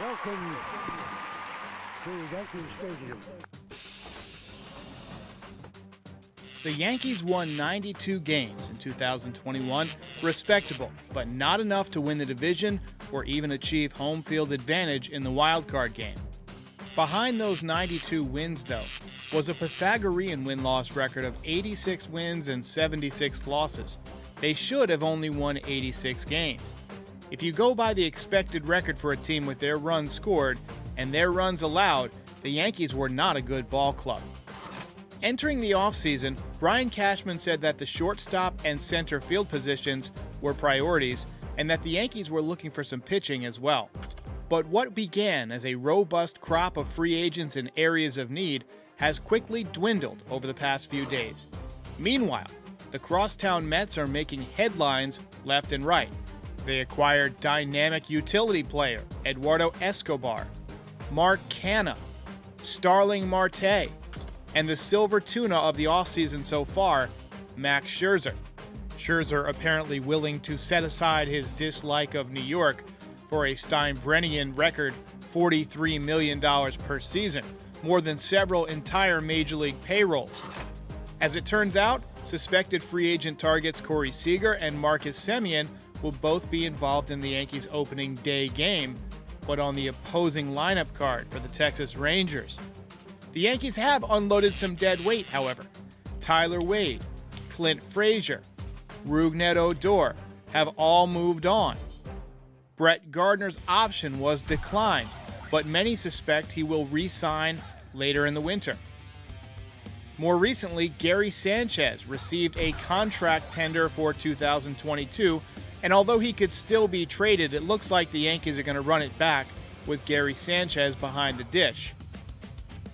Welcome to Yankee Stadium. The Yankees won 92 games in 2021, respectable, but not enough to win the division or even achieve home field advantage in the wildcard game. Behind those 92 wins, though, was a Pythagorean win-loss record of 86 wins and 76 losses. They should have only won 86 games. If you go by the expected record for a team with their runs scored and their runs allowed, the Yankees were not a good ball club. Entering the offseason, Brian Cashman said that the shortstop and center field positions were priorities and that the Yankees were looking for some pitching as well. But what began as a robust crop of free agents in areas of need has quickly dwindled over the past few days. Meanwhile, the crosstown Mets are making headlines left and right. They acquired dynamic utility player Eduardo Escobar, Mark Canha, Starling Marte, and the silver tuna of the offseason so far, Max Scherzer. Scherzer apparently willing to set aside his dislike of New York for a Steinbrennian record $43 million per season, more than several entire Major League payrolls. As it turns out, suspected free agent targets Corey Seager and Marcus Semien will both be involved in the Yankees' opening day game, but on the opposing lineup card for the Texas Rangers. The Yankees have unloaded some dead weight, however. Tyler Wade, Clint Frazier, Rougned Odor have all moved on. Brett Gardner's option was declined, but many suspect he will re-sign later in the winter. More recently, Gary Sanchez received a contract tender for 2022, and although he could still be traded, it looks like the Yankees are going to run it back with Gary Sanchez behind the dish.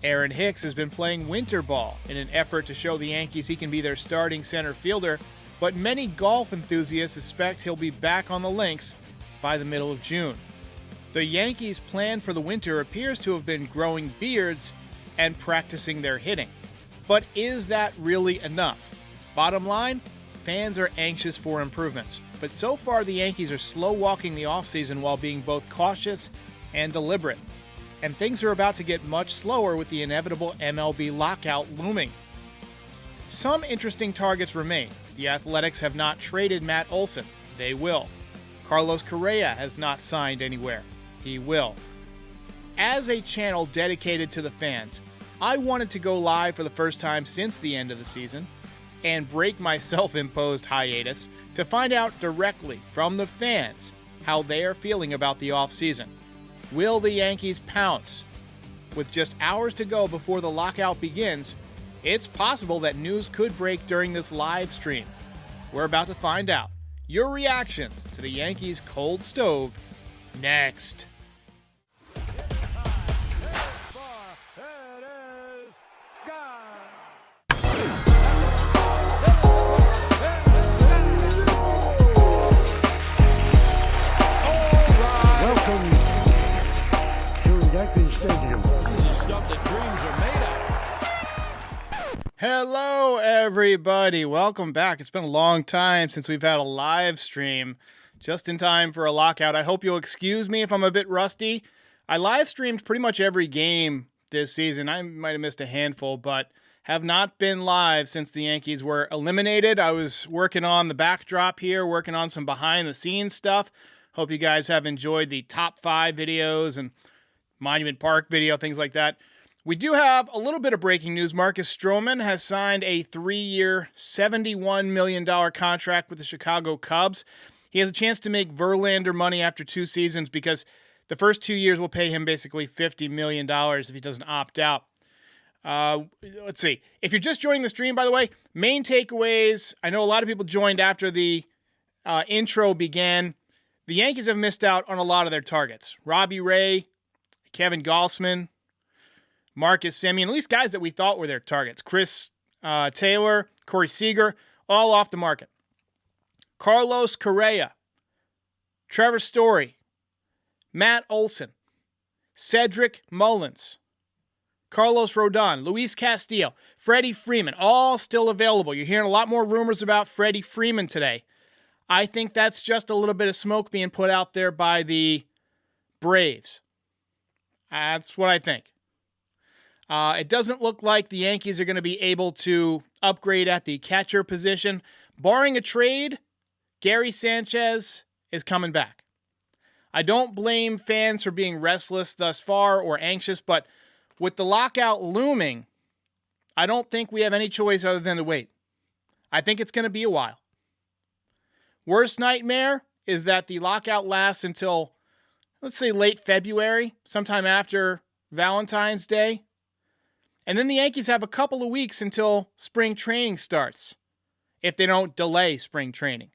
Aaron Hicks has been playing winter ball in an effort to show the Yankees he can be their starting center fielder, but many golf enthusiasts suspect he'll be back on the links by the middle of June. The Yankees' plan for the winter appears to have been growing beards and practicing their hitting. But is that really enough? Bottom line, fans are anxious for improvements. But so far, the Yankees are slow-walking the offseason while being both cautious and deliberate. And things are about to get much slower with the inevitable MLB lockout looming. Some interesting targets remain. The Athletics have not traded Matt Olson. They will. Carlos Correa has not signed anywhere. He will. As a channel dedicated to the fans, I wanted to go live for the first time since the end of the season and break my self-imposed hiatus to find out directly from the fans how they are feeling about the offseason. Will the Yankees pounce? With just hours to go before the lockout begins, it's possible that news could break during this live stream. We're about to find out. Your reactions to the Yankees' cold stove next. Welcome to Yankee Stadium. This is stuff that dreams are made of. Hello, everybody. Welcome back. It's been a long time since we've had a live stream, just in time for a lockout. I hope you'll excuse me if I'm a bit rusty. I live streamed pretty much every game this season. I might have missed a handful, but have not been live since the Yankees were eliminated. I was working on the backdrop here, working on some behind-the-scenes stuff. Hope you guys have enjoyed the top 5 videos and Monument Park video, things like that. We do have a little bit of breaking news. Marcus Stroman has signed a 3-year, $71 million contract with the Chicago Cubs. He has a chance to make Verlander money after 2 seasons because the first 2 years will pay him basically $50 million if he doesn't opt out. Let's see. If you're just joining the stream, by the way, main takeaways. I know a lot of people joined after the intro began. The Yankees have missed out on a lot of their targets. Robbie Ray, Kevin Gausman, Marcus Semien, at least guys that we thought were their targets. Chris Taylor, Corey Seager, all off the market. Carlos Correa, Trevor Story, Matt Olson, Cedric Mullins, Carlos Rodon, Luis Castillo, Freddie Freeman, all still available. You're hearing a lot more rumors about Freddie Freeman today. I think that's just a little bit of smoke being put out there by the Braves. That's what I think. It doesn't look like the Yankees are going to be able to upgrade at the catcher position. Barring a trade, Gary Sanchez is coming back. I don't blame fans for being restless thus far or anxious, but with the lockout looming, I don't think we have any choice other than to wait. I think it's going to be a while. Worst nightmare is that the lockout lasts until, let's say, late February, sometime after Valentine's Day. And then the Yankees have a couple of weeks until spring training starts, if they don't delay spring training,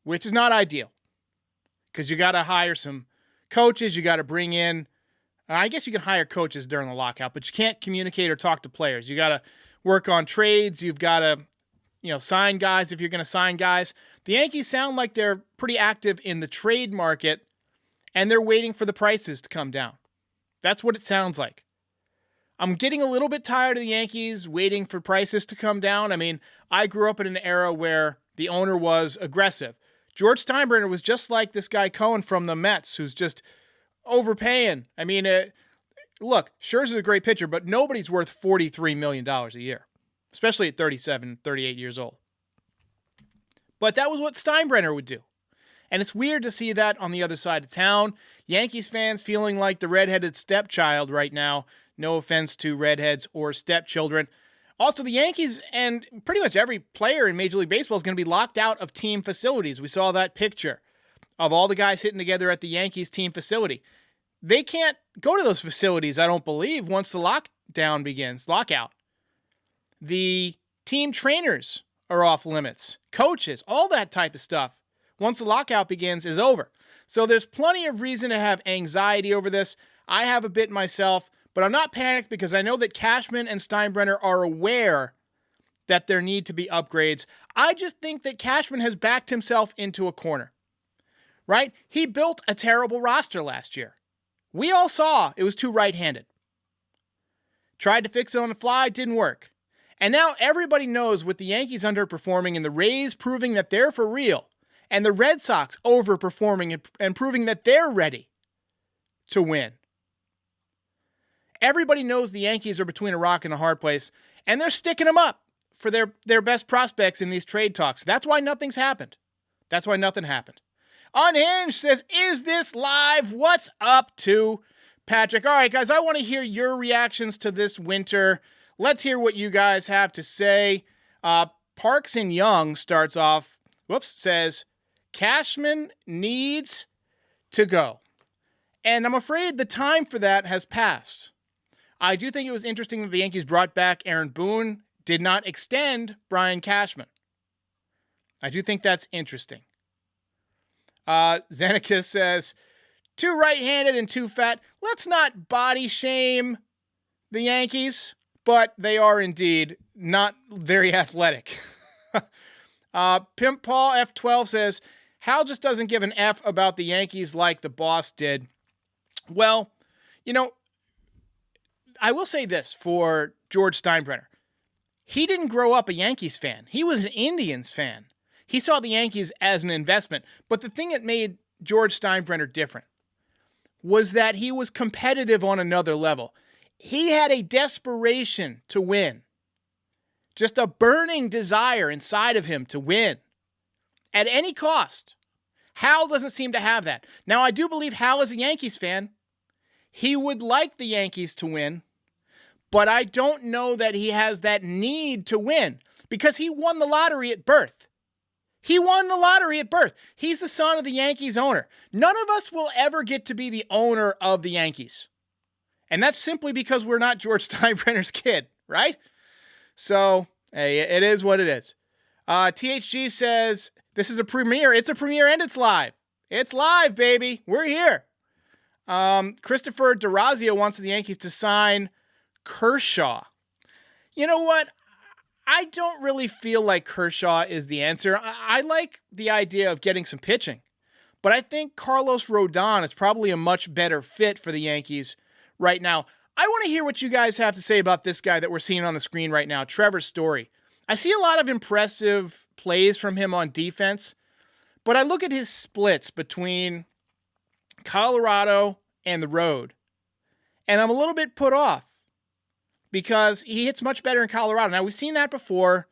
which is not ideal because you got to hire some coaches. You got to bring in, I guess you can hire coaches during the lockout, but you can't communicate or talk to players. You got to work on trades. You've got to, sign guys if you're going to sign guys. The Yankees sound like they're pretty active in the trade market, and they're waiting for the prices to come down. That's what it sounds like. I'm getting a little bit tired of the Yankees waiting for prices to come down. I mean, I grew up in an era where the owner was aggressive. George Steinbrenner was just like this guy Cohen from the Mets, who's just overpaying. I mean, look, Scherzer's a great pitcher, but nobody's worth $43 million a year, especially at 37, 38 years old. But that was what Steinbrenner would do. And it's weird to see that on the other side of town. Yankees fans feeling like the redheaded stepchild right now. No offense to redheads or stepchildren. Also, the Yankees and pretty much every player in Major League Baseball is going to be locked out of team facilities. We saw that picture of all the guys hitting together at the Yankees team facility. They can't go to those facilities, I don't believe, once the lockdown begins, lockout. The team trainers are off limits. Coaches, all that type of stuff, once the lockout begins, is over. So there's plenty of reason to have anxiety over this. I have a bit myself. But I'm not panicked because I know that Cashman and Steinbrenner are aware that there need to be upgrades. I just think that Cashman has backed himself into a corner, right? He built a terrible roster last year. We all saw it was too right-handed. Tried to fix it on the fly, didn't work. And now everybody knows with the Yankees underperforming and the Rays proving that they're for real, and the Red Sox overperforming and proving that they're ready to win. Everybody knows the Yankees are between a rock and a hard place, and they're sticking them up for their best prospects in these trade talks. That's why nothing's happened. That's why nothing happened. Unhinged says, is this live? What's up to Patrick? All right, guys, I want to hear your reactions to this winter. Let's hear what you guys have to say. Parks and Young starts off, says, Cashman needs to go. And I'm afraid the time for that has passed. I do think it was interesting that the Yankees brought back Aaron Boone, did not extend Brian Cashman. I do think that's interesting. Zeneca says, too right-handed and too fat. Let's not body shame the Yankees, but they are indeed not very athletic. Pimp Paul F12 says, Hal just doesn't give an F about the Yankees like the boss did. Well, I will say this for George Steinbrenner. He didn't grow up a Yankees fan. He was an Indians fan. He saw the Yankees as an investment. But the thing that made George Steinbrenner different was that he was competitive on another level. He had a desperation to win. Just a burning desire inside of him to win at any cost. Hal doesn't seem to have that. Now, I do believe Hal is a Yankees fan. He would like the Yankees to win, but I don't know that he has that need to win because he won the lottery at birth. He won the lottery at birth. He's the son of the Yankees owner. None of us will ever get to be the owner of the Yankees. And that's simply because we're not George Steinbrenner's kid, right? So, hey, it is what it is. THG says, this is a premiere. It's a premiere and it's live. It's live, baby. We're here. Christopher DeRazio wants the Yankees to sign Kershaw. You know what? I don't really feel like Kershaw is the answer. I like the idea of getting some pitching, but I think Carlos Rodon is probably a much better fit for the Yankees right now. I want to hear what you guys have to say about this guy that we're seeing on the screen right now, Trevor Story. I see a lot of impressive plays from him on defense, but I look at his splits between Colorado and the road. And I'm a little bit put off because he hits much better in Colorado. Now, we've seen that before.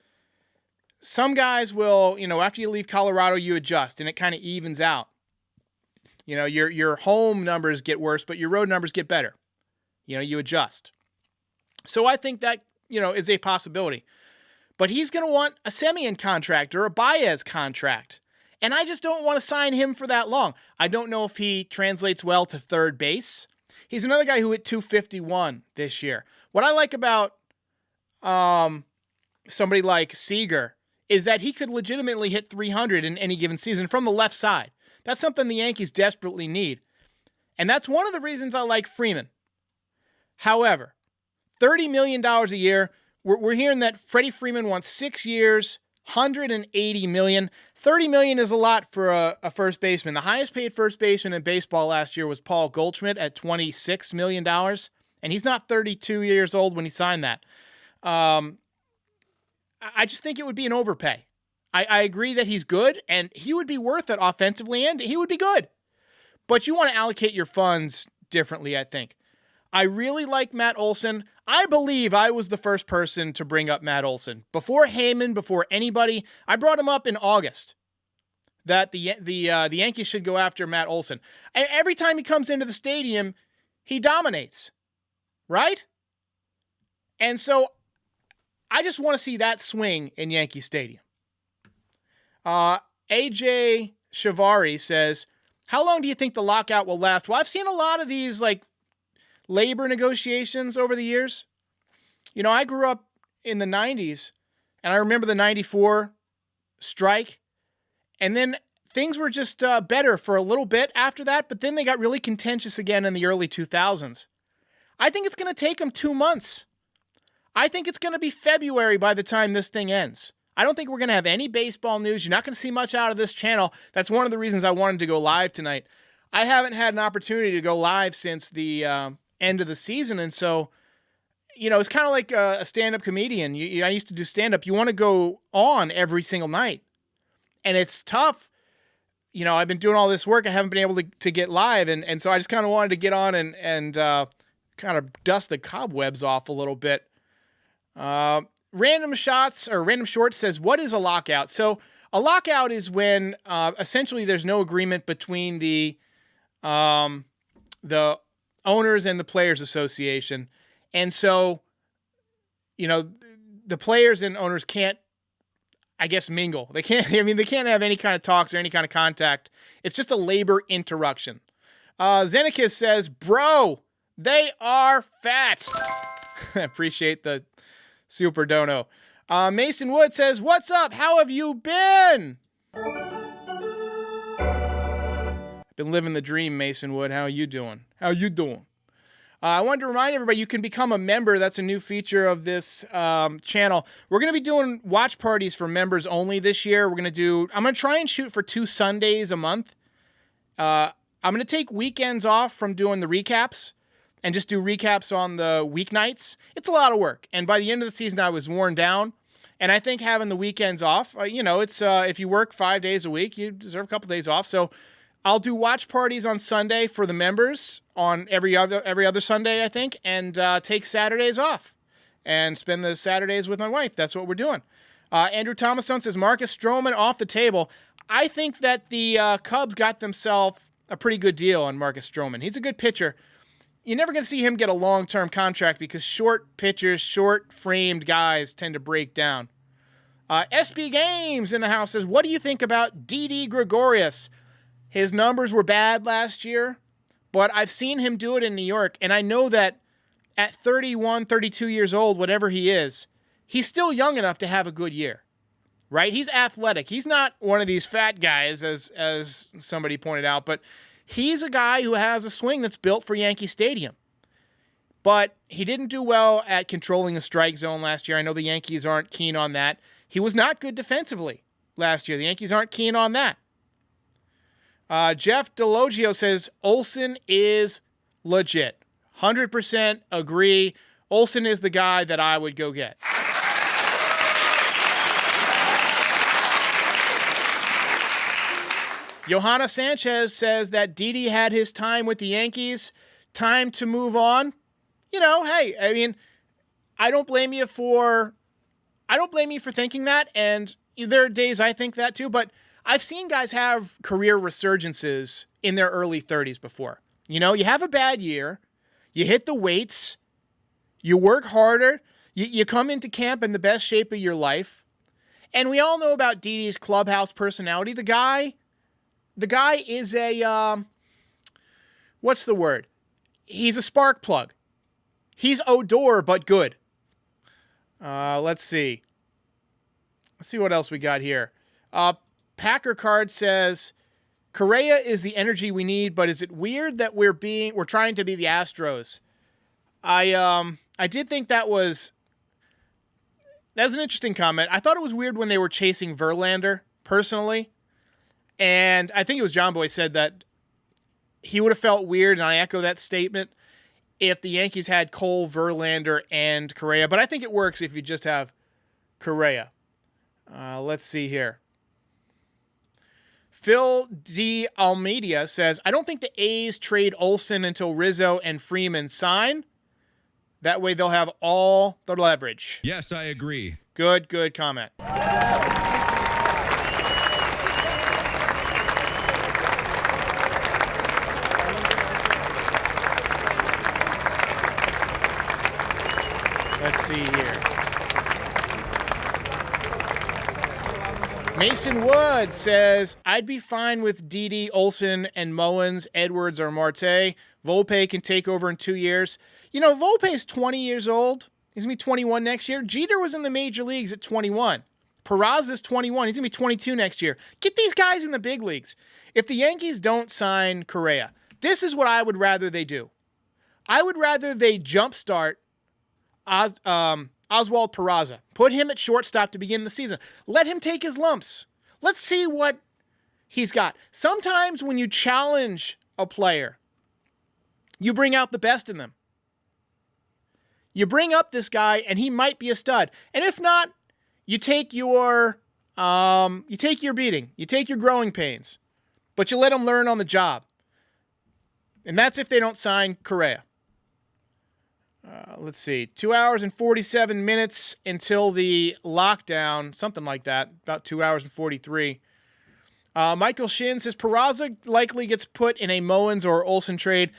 Some guys will, after you leave Colorado, you adjust, and it kind of evens out. Your home numbers get worse, but your road numbers get better. You adjust. So I think that, is a possibility. But he's going to want a Semien contract or a Baez contract. And I just don't want to sign him for that long. I don't know if he translates well to third base. He's another guy who hit 251 this year. What I like about somebody like Seager is that he could legitimately hit 300 in any given season from the left side. That's something the Yankees desperately need. And that's one of the reasons I like Freeman. However, $30 million a year, we're hearing that Freddie Freeman wants 6 years, $180 million. $30 million is a lot for a first baseman. The highest paid first baseman in baseball last year was Paul Goldschmidt at $26 million. And he's not 32 years old when he signed that. I just think it would be an overpay. I agree that he's good, and he would be worth it offensively, and he would be good. But you want to allocate your funds differently, I think. I really like Matt Olson. I believe I was the first person to bring up Matt Olson. Before Heyman, before anybody, I brought him up in August that the Yankees should go after Matt Olson. And every time he comes into the stadium, he dominates, right? And so I just want to see that swing in Yankee Stadium. AJ Shivari says, how long do you think the lockout will last? Well, I've seen a lot of these labor negotiations over the years. I grew up in the 90s, and I remember the 94 strike, and then things were just better for a little bit after that, but then they got really contentious again in the early 2000s. I think it's going to take them 2 months. I think it's going to be February by the time this thing ends. I don't think we're going to have any baseball news. You're not going to see much out of this channel. That's one of the reasons I wanted to go live tonight. I haven't had an opportunity to go live since the end of the season, and so, it's kind of like a stand-up comedian. I used to do stand-up. You want to go on every single night, and it's tough. I've been doing all this work. I haven't been able to get live, and so I just kind of wanted to get on and kind of dust the cobwebs off a little bit. Random Shorts says, what is a lockout? So a lockout is when essentially there's no agreement between the owners and the Players Association. And so, the players and owners can't, I guess, mingle. They can't have any kind of talks or any kind of contact. It's just a labor interruption. Zenecis says, bro, they are fat. I appreciate the super dono. Mason Wood says, what's up? How have you been? Been living the dream, Mason Wood. How are you doing? I wanted to remind everybody you can become a member. That's a new feature of this channel. We're going to be doing watch parties for members only this year. I'm going to try and shoot for 2 Sundays a month. I'm going to take weekends off from doing the recaps and just do recaps on the weeknights. It's a lot of work. And by the end of the season, I was worn down. And I think having the weekends off, it's if you work 5 days a week, you deserve a couple days off. So I'll do watch parties on Sunday for the members on every other Sunday, I think, and take Saturdays off and spend the Saturdays with my wife. That's what we're doing. Andrew Thomason says, Marcus Stroman off the table. I think that the Cubs got themselves a pretty good deal on Marcus Stroman. He's a good pitcher. You're never going to see him get a long-term contract because short pitchers, short-framed guys tend to break down. SB Games in the house says, what do you think about Didi Gregorius? His numbers were bad last year, but I've seen him do it in New York, and I know that at 31, 32 years old, whatever he is, he's still young enough to have a good year, right? He's athletic. He's not one of these fat guys, as somebody pointed out, but he's a guy who has a swing that's built for Yankee Stadium. But he didn't do well at controlling the strike zone last year. I know the Yankees aren't keen on that. He was not good defensively last year. The Yankees aren't keen on that. Jeff Delogio says, Olson is legit. 100% agree. Olson is the guy that I would go get. Johanna Sanchez says that Didi had his time with the Yankees. Time to move on. You know, hey, I mean, I don't blame you for thinking that, and there are days I think that too, but I've seen guys have career resurgences in their early 30s before. You know, you have a bad year, you hit the weights, you work harder, you come into camp in the best shape of your life. And we all know about Didi's clubhouse personality. The guy is a, what's the word? He's a spark plug. He's Odor, but good. Let's see. Let's see what else we got here. Packer Card says, Correa is the energy we need, but is it weird that we're trying to be the Astros? I did think that was an interesting comment. I thought it was weird when they were chasing Verlander, personally. And I think it was John Boy said that he would have felt weird, and I echo that statement, if the Yankees had Cole, Verlander, and Correa. But I think it works if you just have Correa. Let's see here. Phil D. Almeida says, I don't think the A's trade Olsen until Rizzo and Freeman sign. That way they'll have all the leverage. Yes, I agree. Good comment. Let's see here. Mason Wood says, I'd be fine with Didi, Olsen, and Mullins, Edwards, or Marte. Volpe can take over in 2 years. You know, Volpe's 20 years old. He's going to be 21 next year. Jeter was in the major leagues at 21. Peraza's 21. He's going to be 22 next year. Get these guys in the big leagues. If the Yankees don't sign Correa, this is what I would rather they do. I would rather they jumpstart Oswald Peraza. Put him at shortstop to begin the season. Let him take his lumps. Let's see what he's got. Sometimes when you challenge a player, you bring out the best in them. You bring up this guy, and he might be a stud. And if not, you take your beating. You take your growing pains. But you let him learn on the job. And that's if they don't sign Correa. Let's see. 2 hours and 47 minutes until the lockdown. Something like that. About 2 hours and 43. Michael Shin says, Peraza likely gets put in a Mullins or Olsen trade.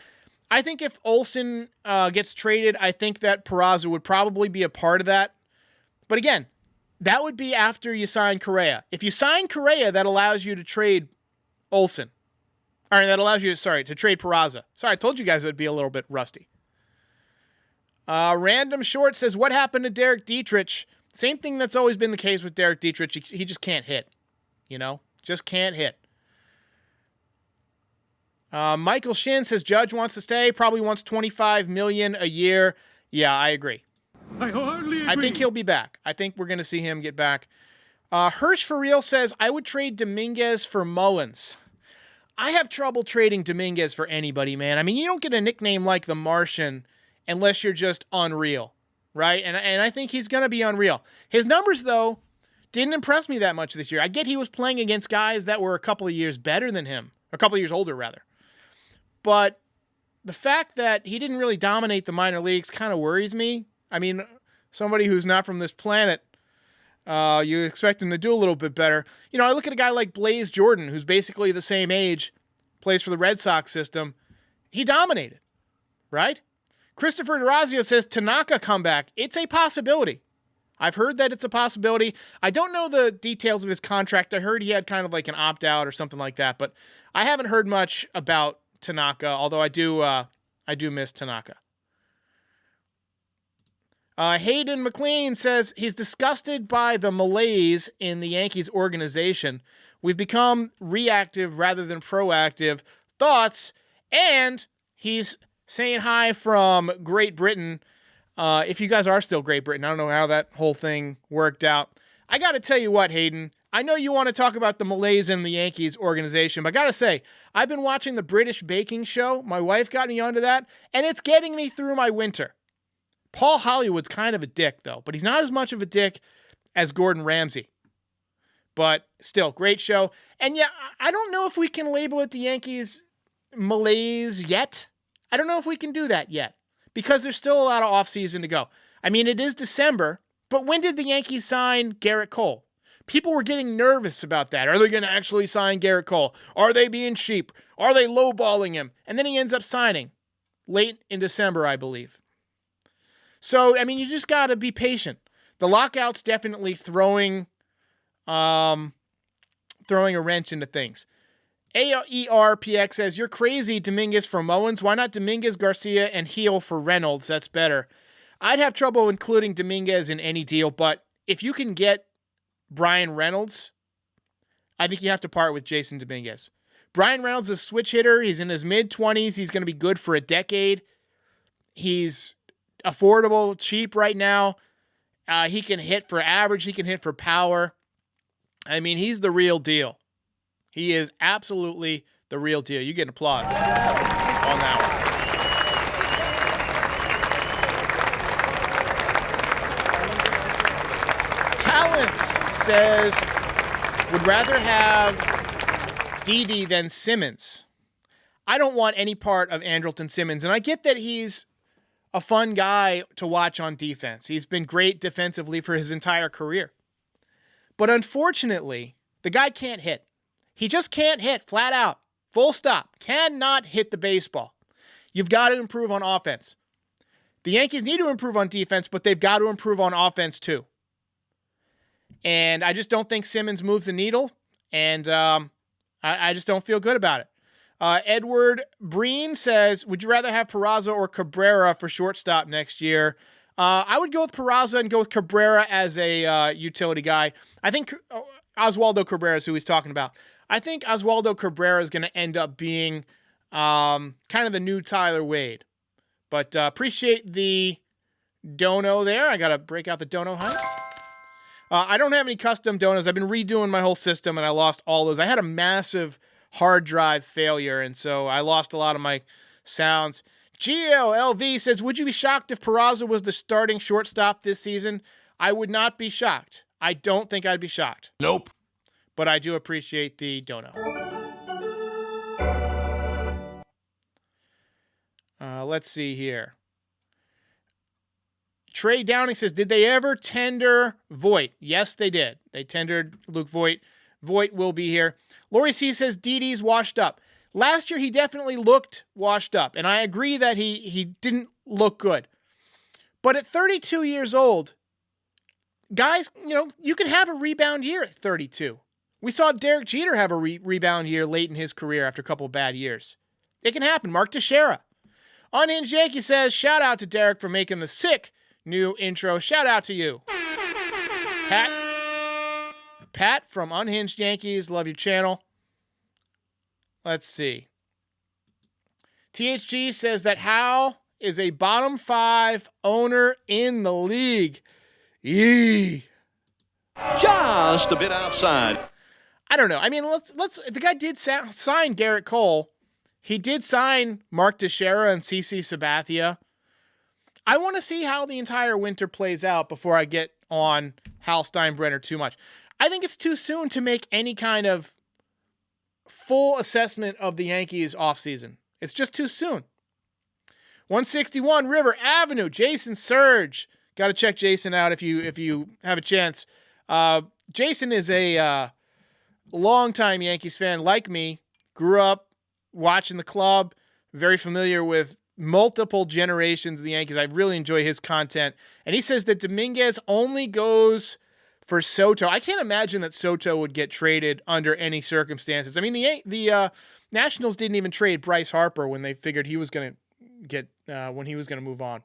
I think if Olsen gets traded, I think that Peraza would probably be a part of that. But again, that would be after you sign Correa. If you sign Correa, that allows you to trade Olsen. Or that allows you to trade Peraza. Sorry, I told you guys it would be a little bit rusty. Random Short says, what happened to Derek Dietrich? Same thing that's always been the case with Derek Dietrich. He just can't hit. You know? Just can't hit. Michael Shin says Judge wants to stay, probably wants $25 million a year. Yeah, I agree. I wholeheartedly agree. I think he'll be back. I think we're going to see him get back. Hirsch for real says, I would trade Dominguez for Mullins. I have trouble trading Dominguez for anybody, man. I mean, you don't get a nickname like the Martian unless you're just unreal, right? And I think he's going to be unreal. His numbers, though, didn't impress me that much this year. I get he was playing against guys that were a couple of years better than him, a couple of years older, rather. But the fact that he didn't really dominate the minor leagues kind of worries me. I mean, somebody who's not from this planet, you expect him to do a little bit better. You know, I look at a guy like Blaze Jordan, who's basically the same age, plays for the Red Sox system. He dominated, right? Christopher Durazio says Tanaka comeback. It's a possibility. I've heard that it's a possibility. I don't know the details of his contract. I heard he had kind of like an opt-out or something like that, but I haven't heard much about Tanaka, although I do miss Tanaka. Hayden McLean says he's disgusted by the malaise in the Yankees organization. We've become reactive rather than proactive. Thoughts? And he's saying hi from Great Britain. If you guys are still Great Britain, I don't know how that whole thing worked out. I got to tell you what, Hayden, I know you want to talk about the malaise in the Yankees organization, but I got to say, I've been watching the British Baking Show. My wife got me onto that, and it's getting me through my winter. Paul Hollywood's kind of a dick, though, but he's not as much of a dick as Gordon Ramsay. But still, great show. And yeah, I don't know if we can label it the Yankees malaise yet. I don't know if we can do that yet because there's still a lot of offseason to go. I mean, it is December, but when did the Yankees sign Garrett Cole? People were getting nervous about that. Are they going to actually sign Garrett Cole? Are they being cheap? Are they lowballing him? And then he ends up signing late in December, I believe. So, I mean, you just got to be patient. The lockout's definitely throwing a wrench into things. AERPX says, you're crazy, Dominguez for Owens. Why not Dominguez, Garcia, and Heel for Reynolds? That's better. I'd have trouble including Dominguez in any deal, but if you can get Brian Reynolds, I think you have to part with Jason Dominguez. Brian Reynolds is a switch hitter. He's in his mid-20s. He's going to be good for a decade. He's affordable, cheap right now. He can hit for average. He can hit for power. I mean, he's the real deal. He is absolutely the real deal. You get an applause on that one. Talents says, would rather have Didi than Simmons. I don't want any part of Andrelton Simmons, and I get that he's a fun guy to watch on defense. He's been great defensively for his entire career. But unfortunately, the guy can't hit. He just can't hit, flat out. Full stop. Cannot hit the baseball. You've got to improve on offense. The Yankees need to improve on defense, but they've got to improve on offense too. And I just don't think Simmons moves the needle, and I just don't feel good about it. Edward Breen says, would you rather have Peraza or Cabrera for shortstop next year? I would go with Peraza and go with Cabrera as a utility guy. I think Oswaldo Cabrera is who he's talking about. I think Oswaldo Cabrera is going to end up being kind of the new Tyler Wade. But appreciate the dono there. I got to break out the dono hype. I don't have any custom donos. I've been redoing my whole system, and I lost all those. I had a massive hard drive failure, and so I lost a lot of my sounds. GLV says, would you be shocked if Peraza was the starting shortstop this season? I would not be shocked. I don't think I'd be shocked. Nope. But I do appreciate the dono. Let's see here. Trey Downing says, did they ever tender Voit? Yes, they did. They tendered Luke Voit. Voit will be here. Lori C says, Didi's washed up. Last year, he definitely looked washed up, and I agree that he didn't look good. But at 32 years old, guys, you can have a rebound year at 32. We saw Derek Jeter have a rebound year late in his career after a couple of bad years. It can happen. Mark Teixeira. Unhinged Yankee says, shout out to Derek for making the sick new intro. Shout out to you. Pat from Unhinged Yankees. Love your channel. Let's see. THG says that Hal is a bottom 5 owner in the league. Yee. Just a bit outside. I don't know. I mean, let's. The guy did sign Garrett Cole. He did sign Mark Teixeira and CC Sabathia. I want to see how the entire winter plays out before I get on Hal Steinbrenner too much. I think it's too soon to make any kind of full assessment of the Yankees offseason. It's just too soon. 161 River Avenue, Jason Surge. Got to check Jason out if you have a chance. Jason is a longtime Yankees fan like me. Grew up watching the club. Very familiar with multiple generations of the Yankees. I really enjoy his content. And he says that Dominguez only goes for Soto. I can't imagine that Soto would get traded under any circumstances. I mean, the Nationals didn't even trade Bryce Harper when they figured he was going to get when he was going to move on.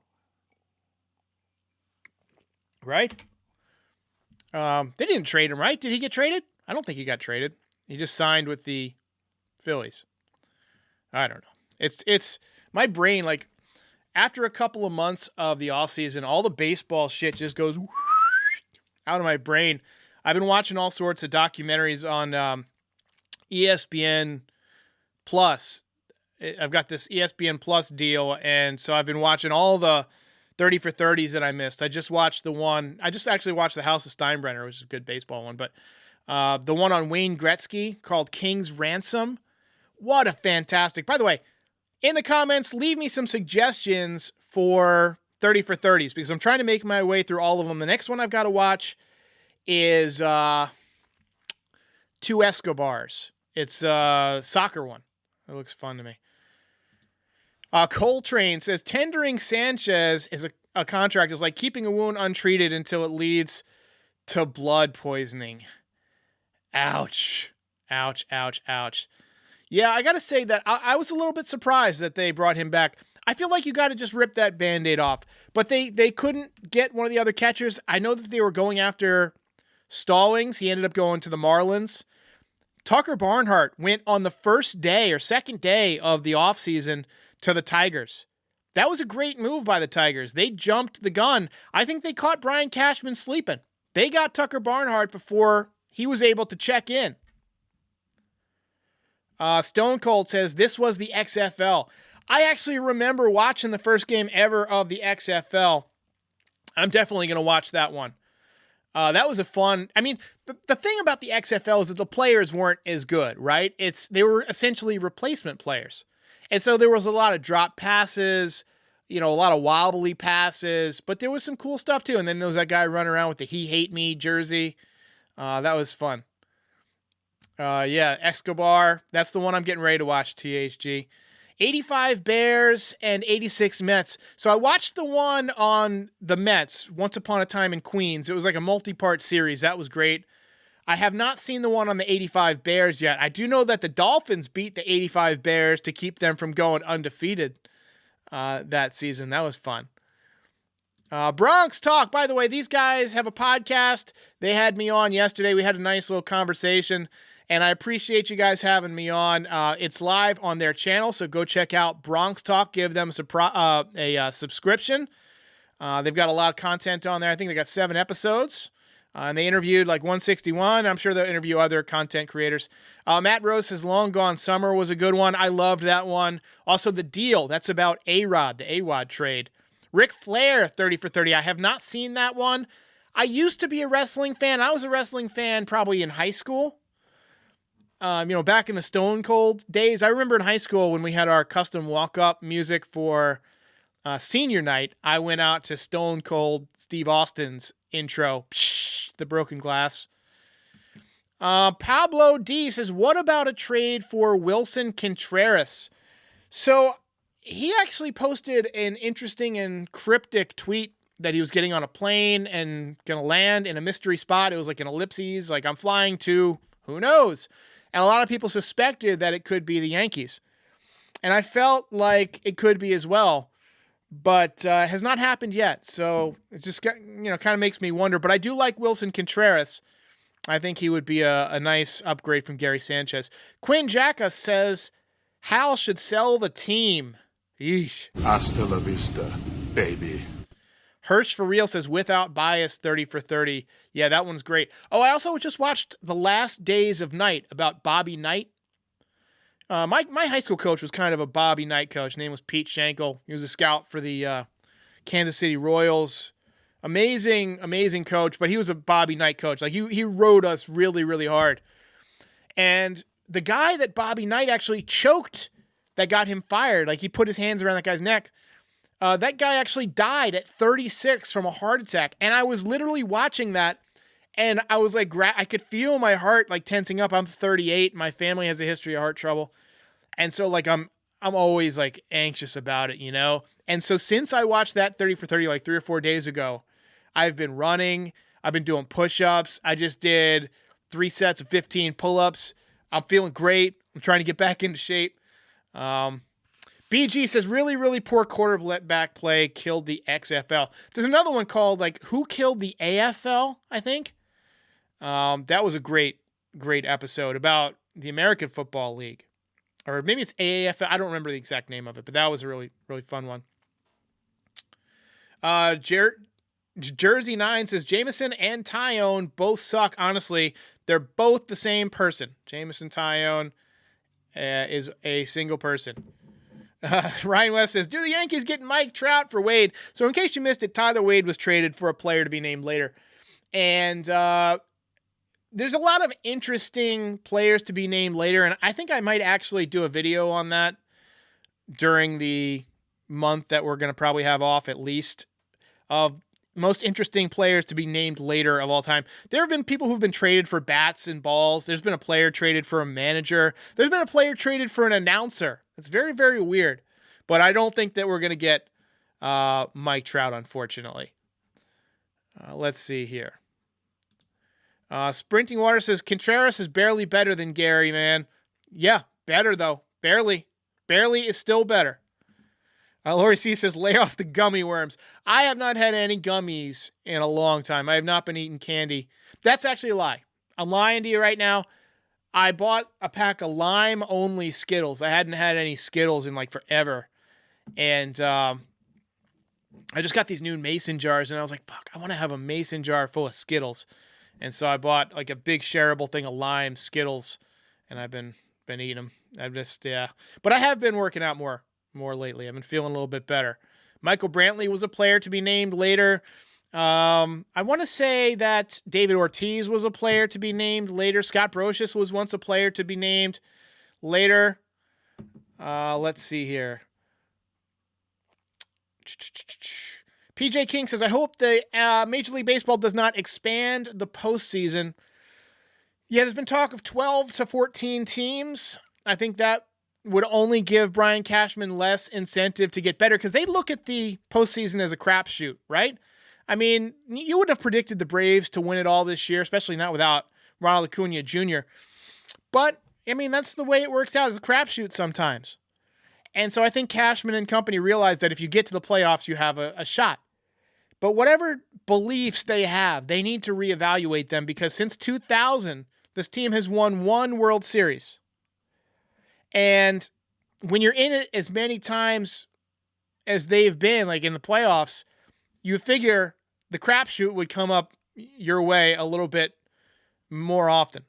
Right? They didn't trade him, right? Did he get traded? I don't think he got traded. He just signed with the Phillies. I don't know. It's my brain, like, after a couple of months of the offseason, all the baseball shit just goes out of my brain. I've been watching all sorts of documentaries on ESPN Plus. I've got this ESPN Plus deal, and so I've been watching all the 30 for 30s that I missed. I just actually watched The House of Steinbrenner, which is a good baseball one, but The one on Wayne Gretzky called King's Ransom. What a fantastic. By the way, in the comments, leave me some suggestions for 30 for 30s because I'm trying to make my way through all of them. The next one I've got to watch is Two Escobars. It's a soccer one. It looks fun to me. Coltrane says tendering Sanchez is a contract is like keeping a wound untreated until it leads to blood poisoning. Ouch. Ouch, ouch, ouch. Yeah, I got to say that I was a little bit surprised that they brought him back. I feel like you got to just rip that Band-Aid off. But they couldn't get one of the other catchers. I know that they were going after Stallings. He ended up going to the Marlins. Tucker Barnhart went on the first day or second day of the offseason to the Tigers. That was a great move by the Tigers. They jumped the gun. I think they caught Brian Cashman sleeping. They got Tucker Barnhart before he was able to check in. Stone Cold says, this was the XFL. I actually remember watching the first game ever of the XFL. I'm definitely going to watch that one. That was a fun... I mean, the thing about the XFL is that the players weren't as good, right? They were essentially replacement players. And so there was a lot of drop passes, a lot of wobbly passes, but there was some cool stuff too. And then there was that guy running around with the He Hate Me jersey. That was fun. Yeah, Escobar. That's the one I'm getting ready to watch, THG. 85 Bears and 86 Mets. So I watched the one on the Mets, Once Upon a Time in Queens. It was like a multi-part series. That was great. I have not seen the one on the 85 Bears yet. I do know that the Dolphins beat the 85 Bears to keep them from going undefeated that season. That was fun. Bronx Talk. By the way, these guys have a podcast. They had me on yesterday. We had a nice little conversation. And I appreciate you guys having me on. It's live on their channel, so go check out Bronx Talk. Give them a subscription. They've got a lot of content on there. I think they got 7 episodes. And they interviewed like 161. I'm sure they'll interview other content creators. Matt Rose says Long Gone Summer was a good one. I loved that one. Also, The Deal. That's about A-Rod, the A-Wad trade. Ric Flair, 30 for 30. I have not seen that one. I used to be a wrestling fan. I was a wrestling fan probably in high school. Back in the Stone Cold days. I remember in high school when we had our custom walk-up music for senior night, I went out to Stone Cold Steve Austin's intro, The Broken Glass. Pablo D says, what about a trade for Wilson Contreras? So he actually posted an interesting and cryptic tweet that he was getting on a plane and going to land in a mystery spot. It was like an ellipses, like I'm flying to, who knows? And a lot of people suspected that it could be the Yankees. And I felt like it could be as well, but has not happened yet. So it just kind of makes me wonder. But I do like Wilson Contreras. I think he would be a nice upgrade from Gary Sanchez. Quinn Jacka says Hal should sell the team. Yeesh. Hasta la vista, baby. Hirsch for real says without bias 30 for 30. Yeah, that one's great. Oh, I also just watched The Last Days of Night about Bobby Knight. My high school coach was kind of a Bobby Knight coach. His name was Pete Schenkel. He was a scout for the Kansas City Royals. Amazing, amazing coach, but he was a Bobby Knight coach. Like he rode us really, really hard. And the guy that Bobby Knight actually choked that got him fired, like he put his hands around that guy's neck. That guy actually died at 36 from a heart attack. And I was literally watching that and I was like, I could feel my heart like tensing up. I'm 38. My family has a history of heart trouble. And so like, I'm always like anxious about it, And so since I watched that 30 for 30, like 3 or 4 days ago, I've been running. I've been doing push-ups. I just did 3 sets of 15 pull-ups. I'm feeling great. I'm trying to get back into shape. BG says, really, really poor quarterback play killed the XFL. There's another one called, like, Who Killed the AFL, I think. That was a great, great episode about the American Football League. Or maybe it's AAFL. I don't remember the exact name of it, but that was a really, really fun one. Jersey 9 says, Jameson and Tyone both suck. Honestly, they're both the same person. Jameson Tyone is a single person. Ryan West says, do the Yankees get Mike Trout for Wade? So in case you missed it, Tyler Wade was traded for a player to be named later. And there's a lot of interesting players to be named later, and I think I might actually do a video on that during the month that we're going to probably have off, at least, of most interesting players to be named later of all time. There have been people who've been traded for bats and balls. There's been a player traded for a manager. There's been a player traded for an announcer. It's very, very weird. But I don't think that we're going to get Mike Trout, unfortunately. Let's see here. Sprinting Water says, Contreras is barely better than Gary, man. Yeah, better, though. Barely. Barely is still better. Lori C says, lay off the gummy worms. I have not had any gummies in a long time. I have not been eating candy. That's actually a lie. I'm lying to you right now. I bought a pack of lime-only Skittles. I hadn't had any Skittles in like forever. And I just got these new mason jars, and I was like, fuck, I want to have a mason jar full of Skittles. And so I bought like a big shareable thing of lime Skittles, and I've been eating them. I've just, yeah. But I have been working out more lately. I've been feeling a little bit better. Michael Brantley was a player to be named later. I want to say that David Ortiz was a player to be named later. Scott Brocious was once a player to be named later. Let's see here. PJ King says, I hope the Major League Baseball does not expand the postseason. Yeah, there's been talk of 12 to 14 teams. I think that would only give Brian Cashman less incentive to get better because they look at the postseason as a crapshoot, right? I mean, you wouldn't have predicted the Braves to win it all this year, especially not without Ronald Acuna Jr. But, I mean, that's the way it works out. It's a crapshoot sometimes. And so I think Cashman and company realize that if you get to the playoffs, you have a shot. But whatever beliefs they have, they need to reevaluate them because since 2000, this team has won one World Series. And when you're in it as many times as they've been, like in the playoffs, you figure the crapshoot would come up your way a little bit more often.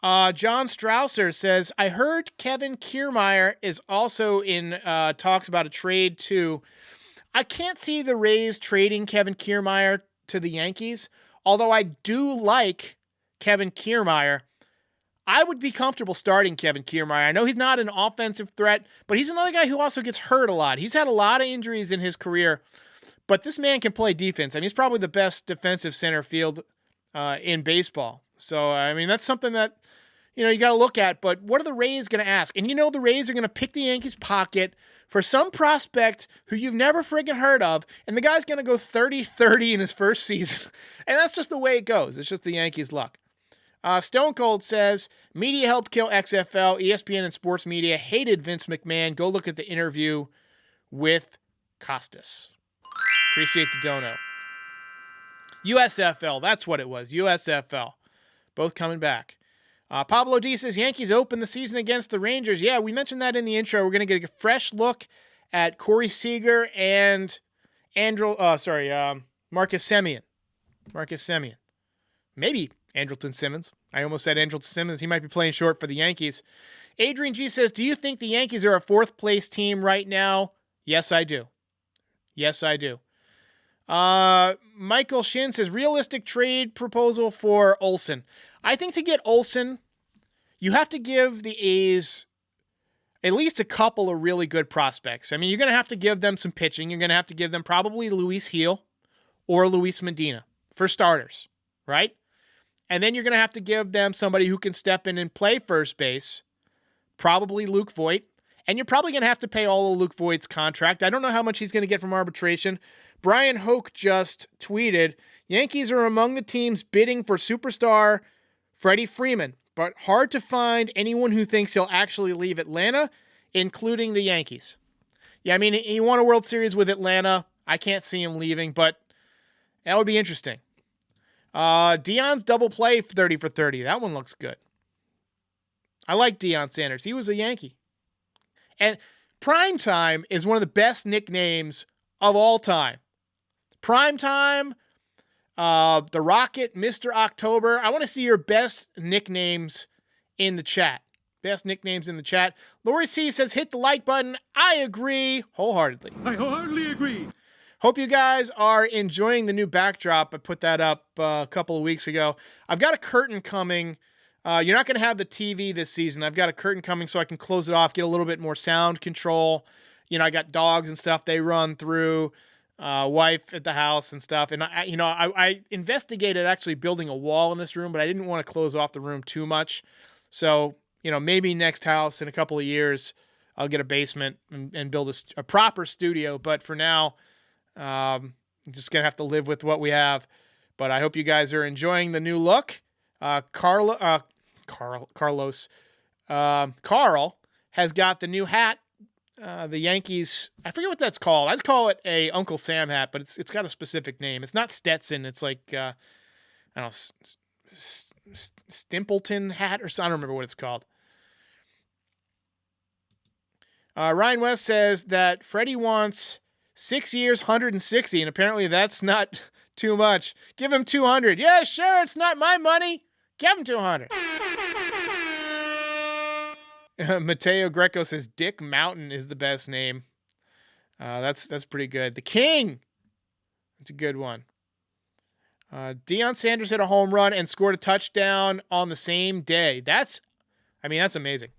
John Strausser says, I heard Kevin Kiermaier is also in talks about a trade too. I can't see the Rays trading Kevin Kiermaier to the Yankees, although I do like Kevin Kiermaier. I would be comfortable starting Kevin Kiermaier. I know he's not an offensive threat, but he's another guy who also gets hurt a lot. He's had a lot of injuries in his career, but this man can play defense. I mean, he's probably the best defensive center field in baseball. So, I mean, that's something that, you got to look at. But what are the Rays going to ask? And the Rays are going to pick the Yankees' pocket for some prospect who you've never friggin' heard of, and the guy's going to go 30-30 in his first season. And that's just the way it goes. It's just the Yankees' luck. Stone Cold says, media helped kill XFL. ESPN and sports media hated Vince McMahon. Go look at the interview with Costas. Appreciate the dono. USFL, that's what it was. USFL. Both coming back. Pablo D says, Yankees open the season against the Rangers. Yeah, we mentioned that in the intro. We're going to get a fresh look at Corey Seager and Marcus Semien. Maybe Andrelton Simmons. I almost said Andrelton Simmons. He might be playing short for the Yankees. Adrian G says, do you think the Yankees are a fourth-place team right now? Yes, I do. Michael Shin says, realistic trade proposal for Olsen. I think to get Olsen, you have to give the A's at least a couple of really good prospects. I mean, you're going to have to give them some pitching. You're going to have to give them probably Luis Gil or Luis Medina for starters, right? And then you're going to have to give them somebody who can step in and play first base, probably Luke Voit. And you're probably going to have to pay all of Luke Voigt's contract. I don't know how much he's going to get from arbitration. Brian Hoke just tweeted, Yankees are among the teams bidding for superstar Freddie Freeman, but hard to find anyone who thinks he'll actually leave Atlanta, including the Yankees. Yeah, I mean, he won a World Series with Atlanta. I can't see him leaving, but that would be interesting. Deion's double play 30 for 30. That one looks good. I like Deion Sanders. He was a Yankee. And Primetime is one of the best nicknames of all time. Primetime, The Rocket, Mr. October. I want to see your best nicknames in the chat. Lori C says, hit the like button. I agree wholeheartedly. I wholeheartedly agree. Hope you guys are enjoying the new backdrop. I put that up a couple of weeks ago. I've got a curtain coming. You're not going to have the TV this season. I've got a curtain coming so I can close it off, get a little bit more sound control. I got dogs and stuff they run through, wife at the house and stuff. And I investigated actually building a wall in this room, but I didn't want to close off the room too much. So, maybe next house in a couple of years, I'll get a basement and build a proper studio. But for now, I'm just going to have to live with what we have. But I hope you guys are enjoying the new look. Carl has got the new hat. The Yankees, I forget what that's called. I'd call it a Uncle Sam hat, but it's got a specific name. It's not Stetson. It's like, I don't know, Stimpleton hat or something. I don't remember what it's called. Ryan West says that Freddie wants 6 years, 160, and apparently that's not too much. Give him 200. Yeah, sure, it's not my money. Give him 200. Mateo Greco says Dick Mountain is the best name. That's pretty good. The King. That's a good one. Deion Sanders hit a home run and scored a touchdown on the same day. That's amazing.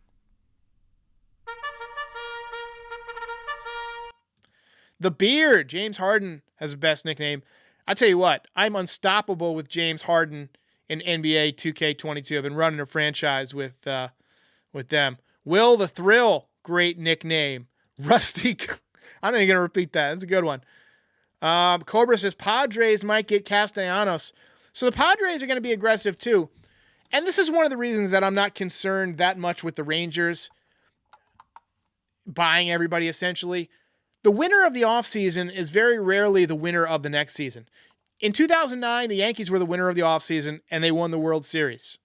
The Beard. James Harden has the best nickname. I tell you what, I'm unstoppable with James Harden in NBA 2K22. I've been running a franchise with them. Will the Thrill, great nickname. Rusty, I'm not even going to repeat that. That's a good one. Cobra says Padres might get Castellanos. So the Padres are going to be aggressive too. And this is one of the reasons that I'm not concerned that much with the Rangers buying everybody essentially. The winner of the offseason is very rarely the winner of the next season. In 2009, the Yankees were the winner of the offseason, and they won the World Series.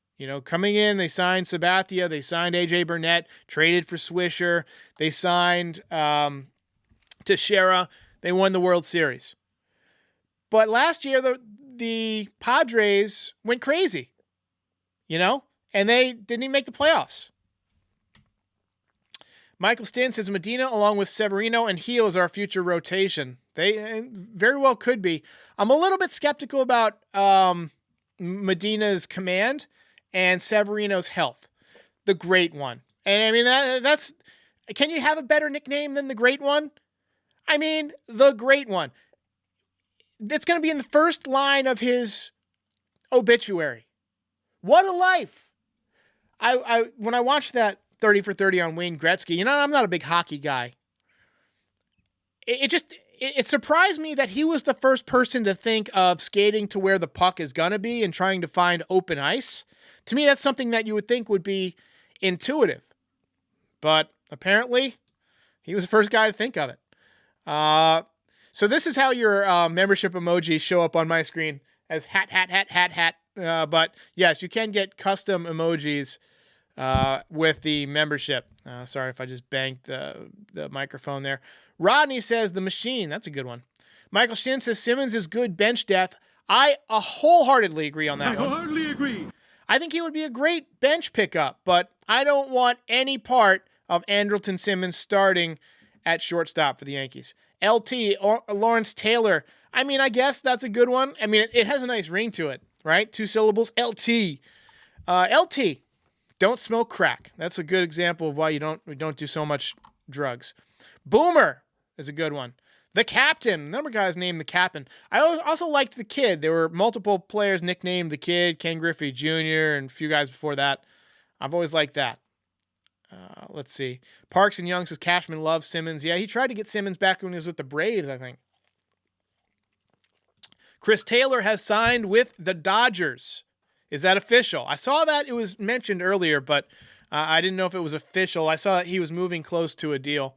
Coming in, they signed Sabathia, they signed A.J. Burnett, traded for Swisher, they signed Teixeira, they won the World Series. But last year, the Padres went crazy, and they didn't even make the playoffs. Michael Stin says Medina, along with Severino and Heel, is our future rotation. They very well could be. I'm a little bit skeptical about Medina's command and Severino's health. The Great One. And that's... Can you have a better nickname than the Great One? The Great One. That's going to be in the first line of his obituary. What a life. When I watched that 30 for 30 on Wayne Gretzky, I'm not a big hockey guy. It surprised me that he was the first person to think of skating to where the puck is going to be and trying to find open ice. To me, that's something that you would think would be intuitive. But apparently, he was the first guy to think of it. So this is how your membership emojis show up on my screen as hat. But yes, you can get custom emojis with the membership. Sorry if I just banged the microphone there. Rodney says the Machine. That's a good one. Michael Shin says Simmons is good bench depth. I wholeheartedly agree on that one. I wholeheartedly agree. I think he would be a great bench pickup, but I don't want any part of Andrelton Simmons starting at shortstop for the Yankees. LT, or Lawrence Taylor. I guess that's a good one. It has a nice ring to it, right? 2 syllables. LT. LT. Don't smoke crack. That's a good example of why we don't do so much drugs. Boomer is a good one. The Captain. A number of guys named the Captain. I also liked the Kid. There were multiple players nicknamed the Kid, Ken Griffey Jr., and a few guys before that. I've always liked that. Let's see. Parks and Young says Cashman loves Simmons. Yeah, he tried to get Simmons back when he was with the Braves, I think. Chris Taylor has signed with the Dodgers. Is that official? I saw that it was mentioned earlier, but I didn't know if it was official. I saw that he was moving close to a deal.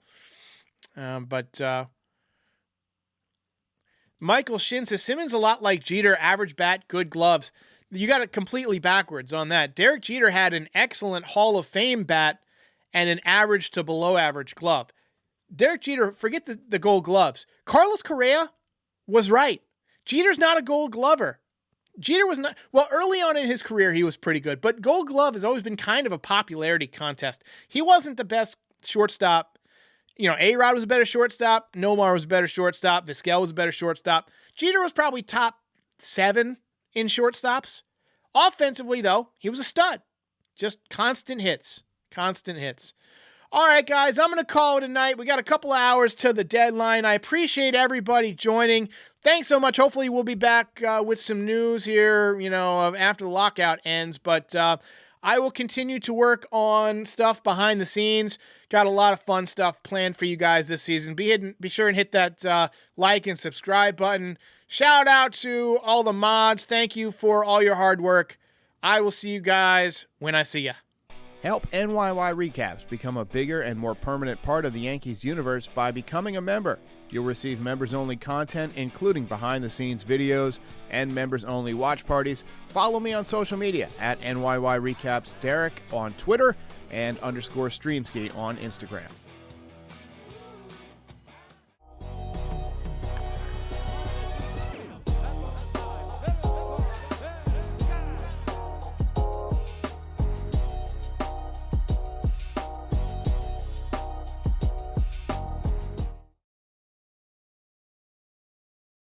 Michael Shin says Simmons a lot like Jeter, average bat, good gloves. You got it completely backwards on that. Derek Jeter had an excellent Hall of Fame bat and an average to below average glove. Derek Jeter, forget the gold gloves. Carlos Correa was right. Jeter's not a gold glover. Jeter was not, well, early on in his career, he was pretty good, but gold glove has always been kind of a popularity contest. He wasn't the best shortstop A-Rod was a better shortstop. Nomar was a better shortstop. Vizquel was a better shortstop. Jeter was probably top 7 in shortstops. Offensively, though, he was a stud. Just constant hits. Constant hits. All right, guys, I'm going to call it a night. We got a couple of hours to the deadline. I appreciate everybody joining. Thanks so much. Hopefully we'll be back with some news here, after the lockout ends. But I will continue to work on stuff behind the scenes. Got a lot of fun stuff planned for you guys this season. Be sure and hit that like and subscribe button. Shout out to all the mods. Thank you for all your hard work. I will see you guys when I see ya. Help NYY Recaps become a bigger and more permanent part of the Yankees universe by becoming a member. You'll receive members-only content, including behind-the-scenes videos and members-only watch parties. Follow me on social media at NYY Recaps Derek on Twitter and _Streamski on Instagram.